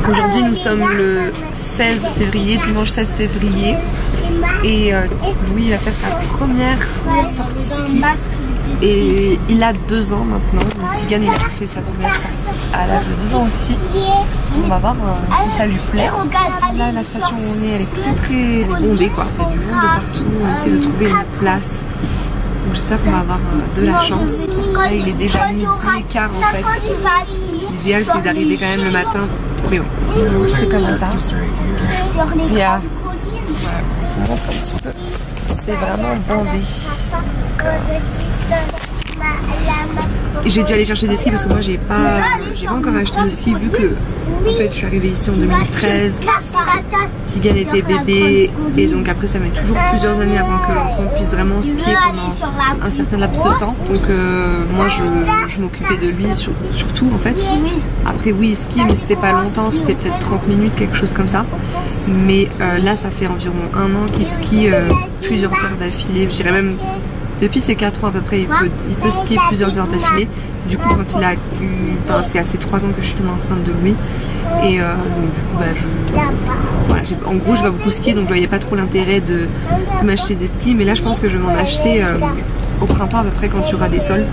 Aujourd'hui nous sommes le 16 février, dimanche 16 février. Et Louis va faire sa première sortie ski. Et il a 2 ans maintenant. Tigan il a fait sa première sortie à l'âge de 2 ans aussi. On va voir si ça lui plaît. Là la station où on est elle est très bondée quoi. Il y a du monde de partout. On essaie de trouver une place. Donc j'espère qu'on va avoir de la chance. Là il est déjà 12h15 en fait. L'idéal c'est d'arriver quand même le matin. Mais bon, c'est comme ça. Yeah. Je montre un petit peu. C'est vraiment bondé. Et j'ai dû aller chercher des skis parce que moi j'ai pas encore acheté de ski vu que en fait je suis arrivée ici en 2013. Tigan était bébé et donc après ça met toujours plusieurs années avant que l'enfant puisse vraiment skier pendant un certain laps de temps. Donc moi je m'occupais de lui surtout en fait. Après oui il skie mais c'était pas longtemps, c'était peut-être 30 minutes quelque chose comme ça. Mais là ça fait environ 1 an qu'il skie plusieurs heures d'affilée, je dirais même depuis ses 4 ans à peu près, il peut skier plusieurs heures d'affilée. Du coup, quand il a eu, enfin, c'est à ces 3 ans que je suis tombée enceinte de Louis. Et donc, du coup, voilà, en gros, je vais beaucoup skier, donc je voyais pas trop l'intérêt de m'acheter des skis. Mais là, je pense que je vais m'en acheter au printemps à peu près quand il y aura des sols.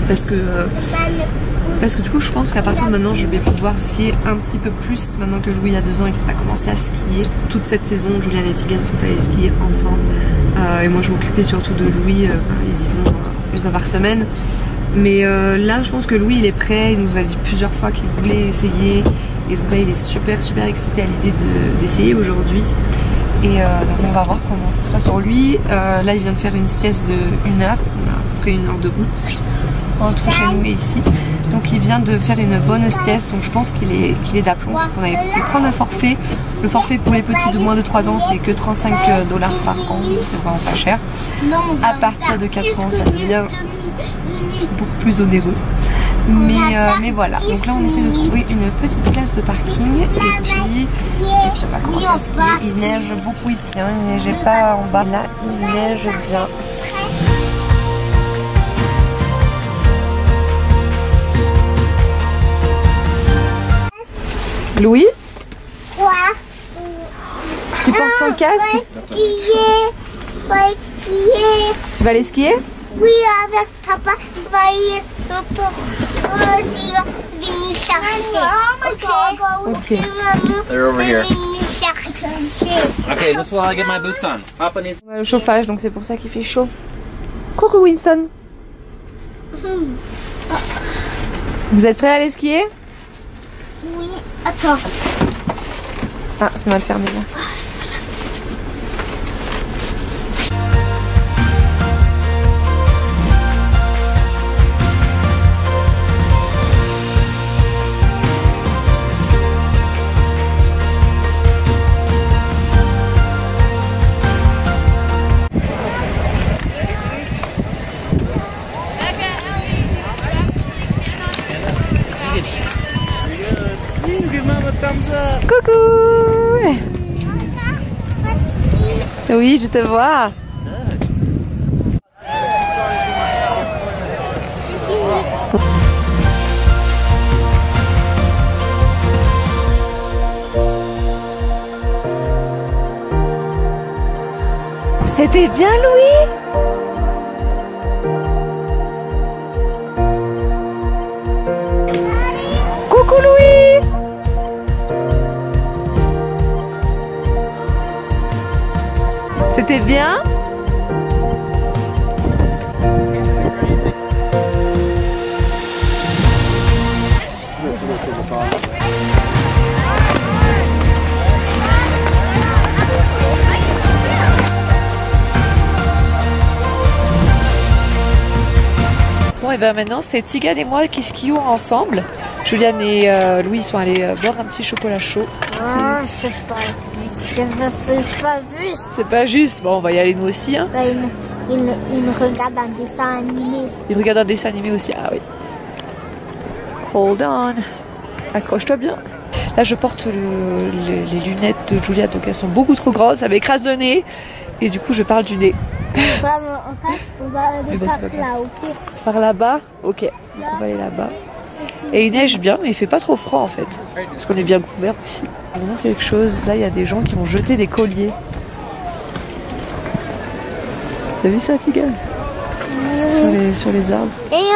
Parce que du coup, je pense qu'à partir de maintenant, je vais pouvoir skier un petit peu plus. Maintenant que Louis a 2 ans et qu'il va commencer à skier. Toute cette saison, Julian et Tigan sont allés skier ensemble. Et moi, je m'occupais surtout de Louis. Ils y vont 1 fois par semaine. Mais là, je pense que Louis, il est prêt. Il nous a dit plusieurs fois qu'il voulait essayer. Et donc là, il est super excité à l'idée d'essayer aujourd'hui. Et donc, on va voir comment ça se passe pour lui. Là, il vient de faire une sieste de 1 heure. On a à peu près 1 heure de route entre chez nous et ici. Donc il vient de faire une bonne sieste, donc je pense qu'il est d'aplomb. On avait pu prendre un forfait. Le forfait pour les petits de moins de 3 ans c'est que 35 $ par an, c'est vraiment pas cher. À partir de 4 ans ça devient beaucoup plus onéreux. Mais voilà, donc là on essaie de trouver une petite place de parking et puis on va commencer à skier. Il neige beaucoup ici, hein. Il neigeait pas en bas, là il neige bien. Louis? Quoi? Tu portes ton casque? Tu vas aller skier? Oui, avec papa, on va aller pour venir chercher. Ok. They're over here. Okay, this is while I get my boots on. Papa needs. On a le chauffage, donc c'est pour ça qu'il fait chaud. Coucou Winston. Vous êtes prêts à aller skier? Oui, attends. Ah, c'est mal fermé là. Coucou! Oui, je te vois. C'était bien, Louis? Coucou, Louis! C'était bien? Bon et ben maintenant c'est Tigan et moi qui skions ensemble. Julian et Louis sont allés boire un petit chocolat chaud. Ah, c'est pas juste. C'est pas juste. Bon, on va y aller nous aussi. Hein. Il regarde un dessin animé. Il regarde un dessin animé aussi. Ah oui. Hold on. Accroche-toi bien. Là, je porte les lunettes de Julia, donc elles sont beaucoup trop grandes. Ça m'écrase le nez. Et du coup, je parle du nez. En fait, on va aller par là, ok? Par là-bas? Ok. Donc, on va aller là-bas. Et il neige bien, mais il fait pas trop froid en fait. Parce qu'on est bien couvert aussi. On a quelque chose. Là, il y a des gens qui ont jeté des colliers. T'as vu ça, Tigane? Sur les arbres. Et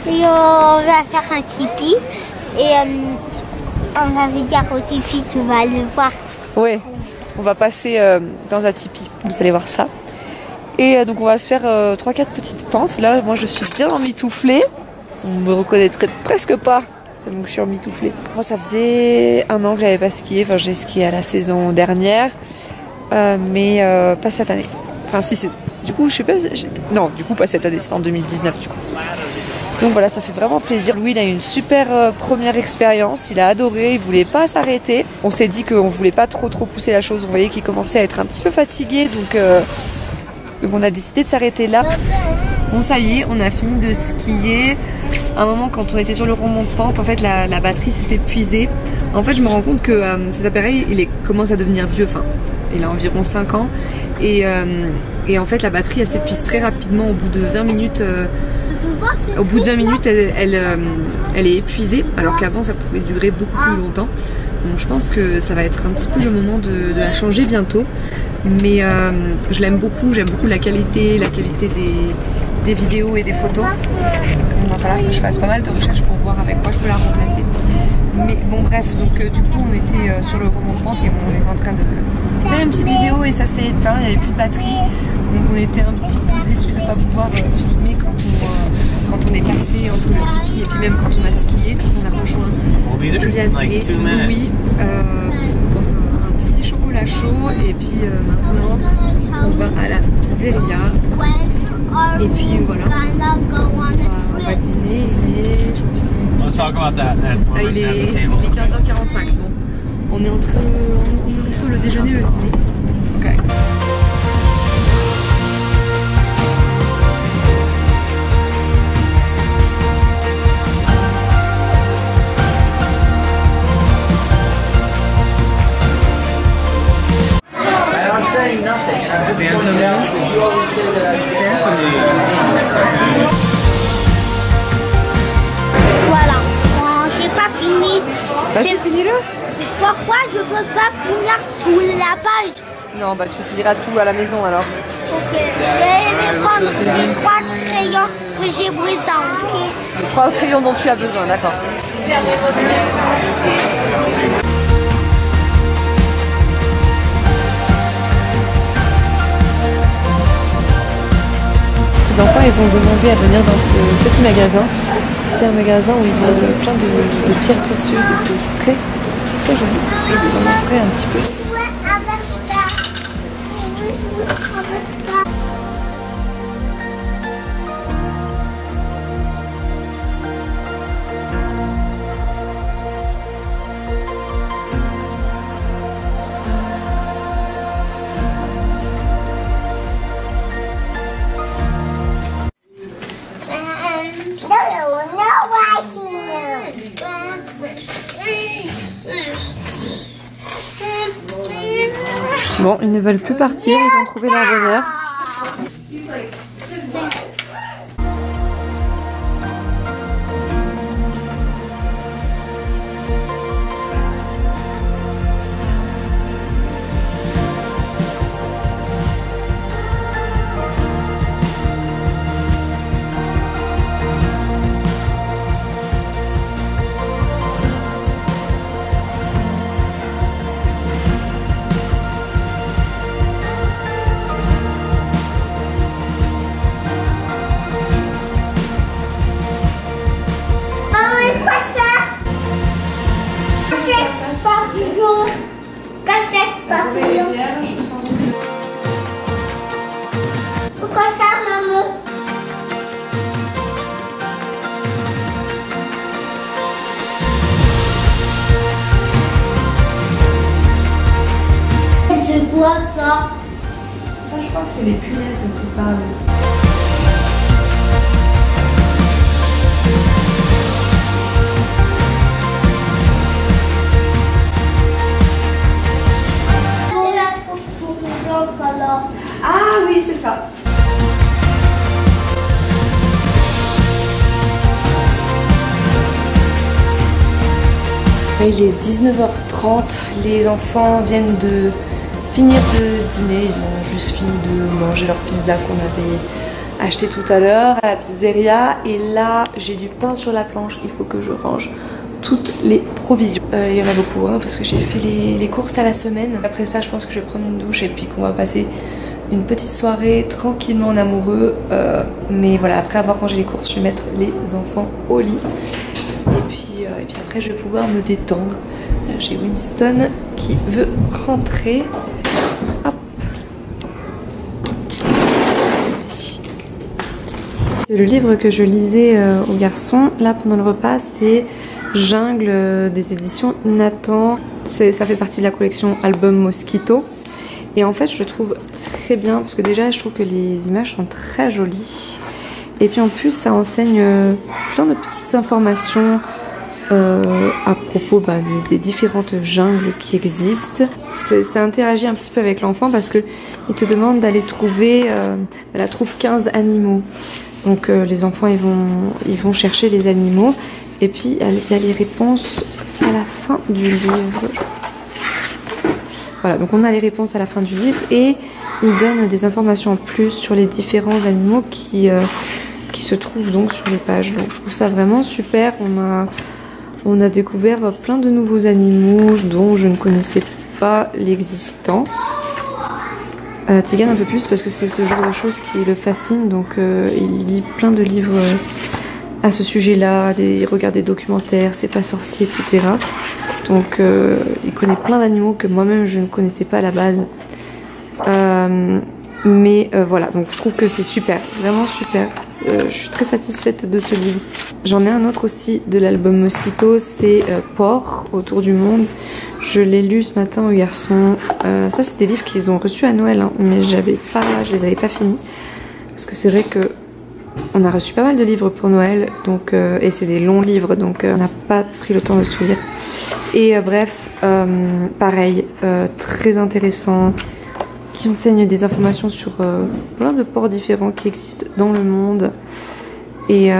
on va faire un tipi. Et on va lui dire au tipi, tu vas le voir. Ouais, on va passer dans un tipi. Vous allez voir ça. Et donc on va se faire 3-4 petites pinces. Là, moi je suis bien emmitouflée. On me reconnaîtrait presque pas. Donc je suis emmitouflée. Moi ça faisait 1 an que j'avais pas skié. Enfin j'ai skié à la saison dernière. Mais pas cette année. Enfin si c'est... Du coup je sais pas... Non du coup pas cette année, c'est en 2019 du coup. Donc voilà, ça fait vraiment plaisir. Louis il a eu une super première expérience. Il a adoré, il voulait pas s'arrêter. On s'est dit qu'on voulait pas trop pousser la chose. On voyait qu'il commençait à être un petit peu fatigué. Donc on a décidé de s'arrêter là. Bon ça y est, on a fini de skier. À un moment quand on était sur le remonte pente, en fait la batterie s'est épuisée. En fait je me rends compte que cet appareil commence à devenir vieux. Enfin il a environ 5 ans. Et en fait la batterie elle s'épuise très rapidement au bout de 20 minutes. Au bout de 20 minutes elle est épuisée. Alors qu'avant ça pouvait durer beaucoup plus longtemps. Donc je pense que ça va être un petit peu le moment de la changer bientôt. Mais je l'aime beaucoup, j'aime beaucoup la qualité des vidéos et des photos. Il va falloir que je fasse pas mal de recherches pour voir avec quoi je peux la remplacer. Mais bon bref, donc du coup on était sur le remonte-pente et on est en train de faire une petite vidéo et ça s'est éteint, il n'y avait plus de batterie. Donc on était un petit peu déçus de ne pas pouvoir filmer quand on est passé entre le tipi et puis même quand on a skié. On a rejoint Juliane et Louis pour un petit chocolat chaud et puis maintenant on va à la pizzeria et puis voilà on va dîner et il est 15h45. Bon, on est entre le déjeuner et le dîner. Okay. Voilà, j'ai pas fini. Bah tu finis le? Pourquoi je peux pas finir toute la page? Non bah tu finiras tout à la maison alors. Ok, je vais prendre les 3 crayons que j'ai besoin. Les 3 crayons dont tu as besoin, d'accord. Les enfants ils ont demandé à venir dans ce petit magasin. C'est un magasin où ils vendent plein de pierres précieuses et c'est très joli. Je vais vous en montrer un petit peu. Bon, ils ne veulent plus partir, ils ont trouvé leur bonheur. Pourquoi ça, maman? C'est quoi ça? Ça, je crois que c'est les punaises dont il parle. C'est la chauve-souris blanche alors. Ah oui, c'est ça. Il est 19h30, les enfants viennent de finir de dîner, ils ont juste fini de manger leur pizza qu'on avait acheté tout à l'heure à la pizzeria. Et là j'ai du pain sur la planche, il faut que je range toutes les provisions. Il y en a beaucoup hein, parce que j'ai fait les courses à la semaine. Après ça je pense que je vais prendre une douche et puis qu'on va passer une petite soirée tranquillement en amoureux. Mais voilà, après avoir rangé les courses, je vais mettre les enfants au lit. Et puis après je vais pouvoir me détendre. J'ai Winston qui veut rentrer. Hop. Ici. Le livre que je lisais aux garçons là pendant le repas, c'est Jungle des éditions Nathan. Ça fait partie de la collection Album Mosquito. Et en fait je le trouve très bien parce que déjà je trouve que les images sont très jolies. Et puis en plus ça enseigne plein de petites informations à propos des différentes jungles qui existent. Ça interagit un petit peu avec l'enfant parce que il te demande d'aller trouver, elle trouve 15 animaux. Donc les enfants ils vont chercher les animaux et puis il y a les réponses à la fin du livre. Voilà, donc on a les réponses à la fin du livre et il donne des informations en plus sur les différents animaux qui se trouvent donc sur les pages. Donc je trouve ça vraiment super. On a découvert plein de nouveaux animaux dont je ne connaissais pas l'existence. Tigan un peu plus parce que c'est ce genre de choses qui le fascine, donc il lit plein de livres à ce sujet-là, il regarde des documentaires, c'est pas sorcier, etc. Donc il connaît plein d'animaux que moi-même je ne connaissais pas à la base. Mais voilà, donc je trouve que c'est super, vraiment super. Je suis très satisfaite de ce livre. J'en ai un autre aussi de l'album Mosquito, c'est Port, autour du monde. Je l'ai lu ce matin aux garçons. Ça c'est des livres qu'ils ont reçus à Noël, hein, mais je les avais pas finis. Parce que c'est vrai que on a reçu pas mal de livres pour Noël, donc, et c'est des longs livres, donc on n'a pas pris le temps de tout lire. Et bref, pareil, très intéressant, qui enseigne des informations sur plein de ports différents qui existent dans le monde. Et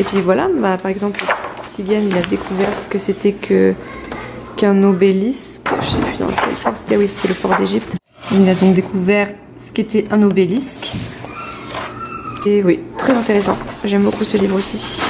puis voilà, par exemple, Tigan il a découvert ce que c'était qu'un obélisque. Je sais plus dans quel port c'était, oui c'était le port d'Égypte. Il a donc découvert ce qu'était un obélisque. Et oui, très intéressant. J'aime beaucoup ce livre aussi.